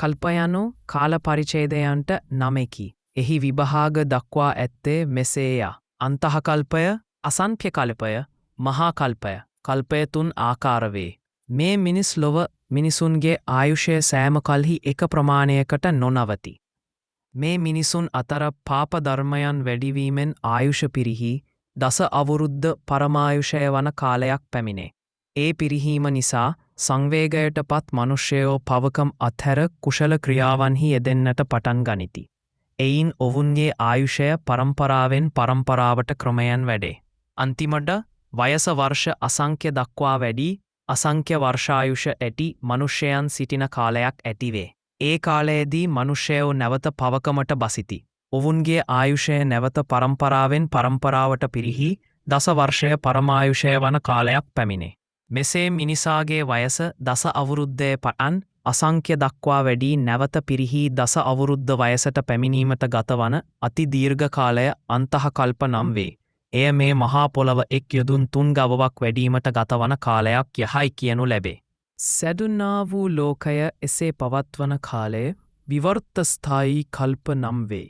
කල්පයනු කාල පරිච්ඡේදයන්ට නමෙකි. එහි විභාග දක්වා ඇත්තේ මෙසේය. අන්තහකල්පය, අසංඛ්‍ය කල්පය, මහා කල්පය. කල්පය 3 ආකාර වේ. මේ මිනිස් ලොව මිනිසුන්ගේ ආයුෂය සෑම කල්හි එක ප්‍රමාණයකට නොනවති. මේ මිනිසුන් අතර පාප ධර්මයන් වැඩිවීමෙන් ආයුෂ පිරිහි දස අවුරුද්ද පරමායුෂය වන කාලයක් පැමිණේ. ඒ පිරිහීම නිසා සංවේගයට පත් මනුෂ්‍යයෝ පවකම් අත්හැර කුශල ක්‍රියාවන්හි යෙදෙන්නට පටන් ගනිති. එයින් ඔවුන්ගේ ආයුෂය පරම්පරාවෙන් පරම්පරාවට ක්‍රමයන් වැඩේ. අන්තිමට වයස වර්ෂ අසංඛ්‍ය දක්වා වැඩි අසංඛ්‍ය වර්ෂායුෂ ඇති මනුෂ්‍යයන් සිටින කාලයක් ඇතිවේ. ඒ කාලයේදී මනුෂ්‍යයෝ නැවත පවකමට බසිති. ඔවුන්ගේ ආයුෂය නැවත පරම්පරාවෙන් පරම්පරාවට පිරිහි දස වර්ෂය පරමායුෂය වන කාලයක් පැමිණේ. මෙසේ මිනිසාගේ වයස දස අවුරුද්දේ පටන් අසංඛ්‍ය දක්වා වැඩි නැවත පිරිහි දස අවුරුද්ද වයසට පැමිණීමට ගතවන අති දීර්ඝ කාලය අන්තහකල්ප නම් වේ. එය මේ මහා පොළව එක් යොදුන් 3 ගවවක් වැඩීමට ගතවන කාලයක් යහයි කියනු ලැබේ. සැදුනා වූ ලෝකය එසේ පවත්වන කාලය විවර්තස්ථායී කල්ප නම් වේ.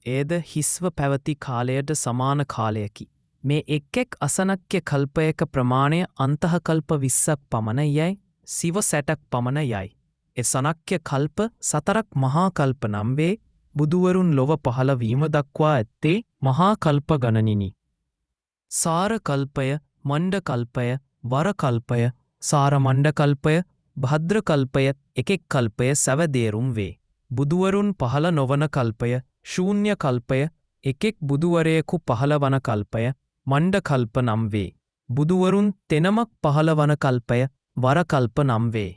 එයද හිස්ව පැවති කාලයට සමාන කාලයකි. මේ එක් අසනක්්‍ය කල්පයක ප්‍රමාණය අන්තහකල්ප 20ක් පමණ යයි සිව 60ක් පමණ යයි. එසනක්්‍ය කල්ප 4ක් මහා කල්ප නම් වේ. බුදුවරුන් ලොව පහළ වීම දක්වා ඇත්තේ මහා කල්ප ගණනිනි. සාර කල්පය, මණ්ඩ කල්පය, වර කල්පය, සාර මණ්ඩ කල්පය, භද්‍ර කල්පය එකෙක් කල්පය සැවදේරුම් වේ. බුදුවරුන් පහළ නොවන කල්පය, ශූන්‍ය කල්පය, එකෙක් බුදුවරයෙකු පහළ වන කල්පය, මණ්ඩ කල්ප නම් වේ. බුදුවරුන් තෙනමක් පහළ වන කල්පය, වර කල්ප නම් වේ.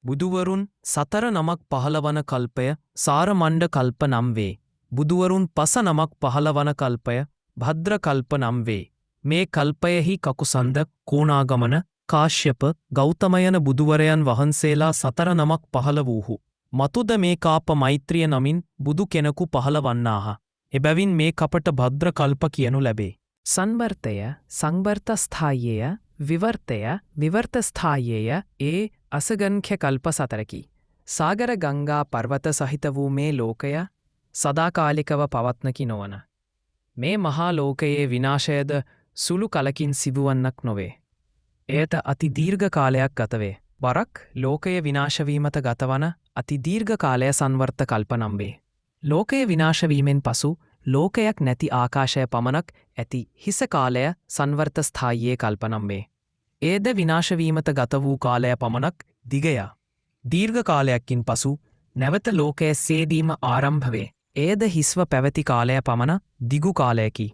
බුදුවරුන් 4 නමක් පහළ වන කල්පය, සාර මණ්ඩ කල්ප නම් වේ. බුදුවරුන් 5 නමක් පහළ වන කල්පය, භද්‍ර කල්ප නම් වේ. මේ කල්පයෙහි කකුසන්ද, කෝණාගමන, කාශ්‍යප, ගෞතම යන බුදුවරයන් වහන්සේලා 4 නමක් පහළ වූහු. මතුද මේ කාප මෛත්‍රිය නමින් බුදු කෙනෙකු පහළ වන්නාහ. එබැවින් මේ කපට භද්‍ර කල්ප කියනු ලැබේ. සංවර්තය, සංවර්තස්ථායය, විවර්තය, විවර්තස්ථායය ඒ අසගන්ඛ්‍ය කල්ප 4කි. සාගර ගංගා පර්වත සහිත වූ මේ ලෝකය සදාකාලිකව පවත්නකි නොවන. මේ මහා ලෝකයේ විනාශයද සුළු කලකින් සිදුවන්නක් නොවේ. එයට අති දීර්ඝ කාලයක් ගතවේ. වරක් ලෝකය විනාශවීමට ගතවන අති දීර්ඝ කාලය සංවර්ත කල්ප නම් වේ. ලෝකය විනාශවීමෙන් පසු ලෝකයක් නැති ආකාශය පමණක් ඇති හිස කාලය සංවර්ත ස්ථායයේ කල්ප නම් වේ. එයද විනාශවීමට ගත වූ කාලය පමණක් දිගය. දීර්ඝ කාලයක්කින් පසු නැවත ලෝකය සේදීම ආරම්භ වේ. එයද හිස්ව පැවති කාලය පමණ දිගු කාලයකි.